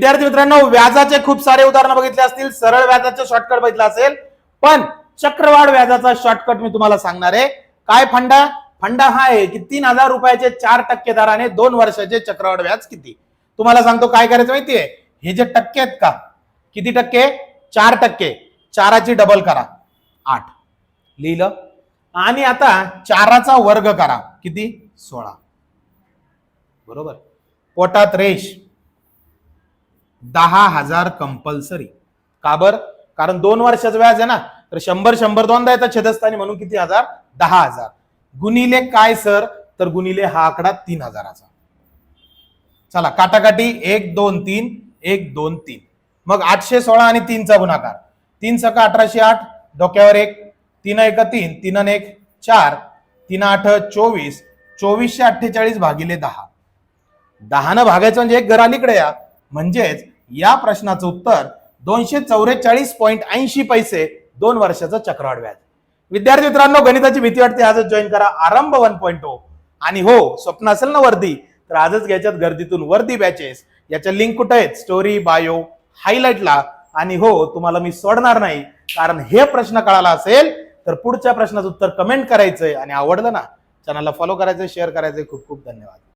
विद्यार्थी मित्रांनो, व्याजाचे खूप सारे उदाहरण बघितले असतील, सरळ व्याजाचे शॉर्टकट बघितलं असेल, पण चक्रवाढ व्याजाचा शॉर्टकट मी तुम्हाला सांगणार आहे. काय फंडा फंडा हा आहे की 3,000 रुपयाचे 4% दराने 2 वर्षाचे चक्रवाढ व्याज किती. तुम्हाला सांगतो काय करायचं माहितीये, हे जे टक्के आहेत का, किती टक्के, 4%, 4ची डबल करा 8 लिहिलं, आणि आता 4चा वर्ग करा किती 16, बरोबर. पोटात रेष 10,000 कंपल्सरी. का बर, कारण 2 वर्षाचं व्याज आहे ना, तर 100 दोनदा येतात छेदस्थानी, म्हणून किती हजार, 10,000 गुणिले काय सर, तर गुणिले हा आकडा 3,000चा. चला काटाकाटी, 1 2 3 1 2 3, मग 816 आणि 3चा गुणाकार, 3 सका 1808, डोक्यावर 1, 3 1 3, 3 1 4, 3 8 24, 2448 भागिले 10, 10 न भागायचं म्हणजे एक घर अलीकडे या. म्हणजेच या प्रश्नाचं उत्तर 244.80 पैसे 2 वर्षाचं चक्रवाढ व्याज. विद्यार्थी मित्रांनो, गणिताची भीती वाटते, आजच जॉईन करा आरंभ 1.0. आणि हो, स्वप्न असेल ना वर्दी, तर आजच घ्यायच्यात गर्दीतून वर्दी बॅचेस. याच्या लिंक कुठे आहेत, स्टोरी, बायो, हायलाइटला. आणि हो, तुम्हाला मी सोडणार नाही, कारण हे प्रश्न कळाला असेल तर पुढच्या प्रश्नाचं उत्तर कमेंट करायचंय, आणि आवडलं ना चॅनलला फॉलो करायचंय, शेअर करायचंय. खूप खूप धन्यवाद.